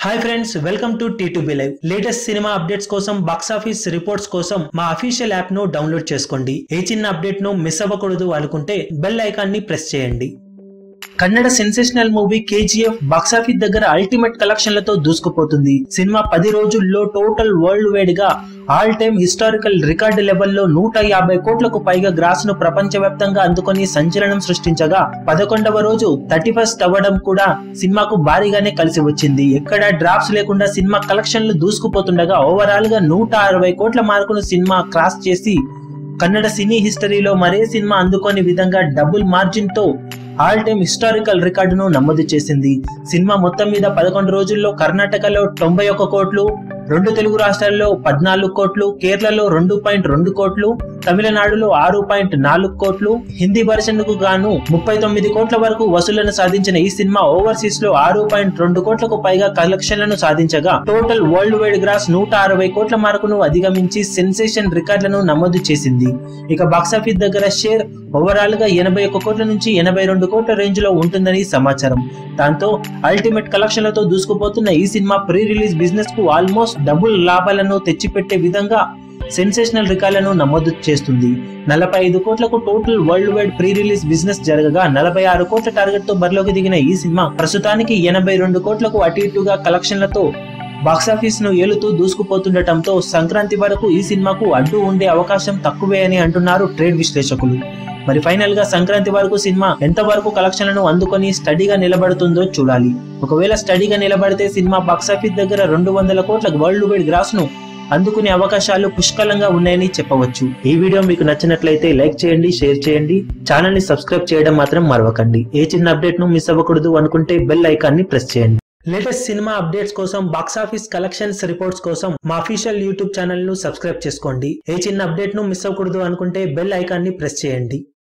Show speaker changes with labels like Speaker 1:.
Speaker 1: Hi friends, welcome to T2B Live. Latest cinema updates కోసం, box office reports కోసం మా official app ను download చేసుకోండి. ఏ చిన్న అప్డేట్ ను మిస్ అవ్వకూడదు అనుకుంటే బెల్ ఐకాన్ ని ప్రెస్ చేయండి. Kannada sensational movie KGF box office దగ్గర అల్టిమేట్ కలెక్షన్లతో దూసుకుపోతుంది. సినిమా 10 రోజుల్లో టోటల్ వరల్డ్ వైడ్ గా ఆల్ టైమ్ హిస్టారికల్ రికార్డు లెవెల్లో 150 కోట్లకు పైగా గ్రాస్ ను ప్రపంచవ్యాప్తంగా అందుకొని సంచలనం సృష్టించగా 11వ రోజు 31st అవ్వడం కూడా సినిమాకు భారీగానే కలిసి వచ్చింది. ఎక్కడా డ్రాప్స్ లేకుండా సినిమా కలెక్షన్లు దూసుకుపోతుండగా ఓవరాల్ గా 160 కోట్ల మార్కును సినిమా క్రాస్ చేసి కన్నడ సినీ హిస్టరీలో మరే సినిమా అందుకోని విధంగా డబుల్ మార్జిన్ తో ఆల్ టైమ్ హిస్టారికల్ రికార్డును నమోదు చేసింది. సినిమా మొత్తం మీద 11 రోజుల్లో కర్ణాటకలో 91 కోట్లు, 2 తెలుగు రాష్ట్రాల్లో 14 కోట్లు, కేరళలో 2.2 కోట్లు, తమిళనాడులో 6.4 కోట్లు, హిందీ వర్షన్ కు గాను 39 కోట్ల వరకు వసూళ్లను సాధించిన ఈ సినిమా ఓవర్సీస్ లో 6.2 కోట్లకు పైగా కలెక్షన్లను సాధించగా టోటల్ వరల్డ్ వైడ్ గ్రాస్ 160 కోట్ల మార్కును అధిగమించి సెన్సేషన్ రికార్డులను నమోదు చేసింది. ఇక బాక్సాఫీస్ దగ్గర షేర్ ఓవరాల్ గా 81 కోట్ల నుంచి 82 కోట్ల రేంజ్ లో ఉంటుందని సమాచారం. దాంతో అల్టిమేట్ కలెక్షన్లతో దూసుకుపోతున్న ఈ సినిమా ప్రీ రిలీజ్ బిజినెస్ కు ఆల్మోస్ట్ డబుల్ లాభాలను తెచ్చిపెట్టే విధంగా సెన్సేషనల్ రికార్డులను నమోదు చేస్తుంది. 45 కోట్లకు total world wide pre release business జరగగా 46 కోట్ల టార్గెట్ తో బరిలోకి దిగిన ఈ సినిమా ప్రస్తుతానికి 82 కోట్లకు అటు ఇటుగా కలెక్షన్లతో బాక్సాఫీస్ ను ఏలుతూ దూసుకుపోతుండటంతో సంక్రాంతి వరకు ఈ సినిమాకు అడ్డు ఉండే అవకాశం తక్కువే అని అంటున్నారు ట్రేడ్ విశ్లేషకులు. మరి ఫైనల్ గా సంక్రాంతి వరకు సినిమా ఎంత వరకు కలెక్షన్లను అందుకొని స్టడీగా నిలబడుతుందో చూడాలి. ఒకవేళ స్టడీగా నిలబడితే సినిమా బాక్సాఫీస్ దగ్గర 200 కోట్ల వరల్డ్ వైడ్ గ్రాస్ ను అందుకునే అవకాశాలు పుష్కలంగా ఉన్నాయని చెప్పవచ్చు. ఈ వీడియో మీకు నచ్చినట్లయితే లైక్ చేయండి, షేర్ చేయండి, ఛానల్ ని సబ్స్క్రైబ్ చేయడం మాత్రం మరవకండి. ఏ చిన్న అప్డేట్ ను మిస్ అవ్వకూడదు అనుకుంటే బెల్ ఐకాన్ ని ప్రెస్ చేయండి. లేటెస్ట్ సినిమా అప్డేట్స్ కోసం, బాక్సాఫీస్ కలెక్షన్స్ రిపోర్ట్స్ కోసం మా అఫీషియల్ యూట్యూబ్ ఛానల్ ను సబ్స్క్రైబ్ చేసుకోండి. ఏ చిన్న అప్డేట్ ను మిస్ అవ్వకూడదు అనుకుంటే బెల్ ఐకాన్ ని ప్రెస్ చేయండి.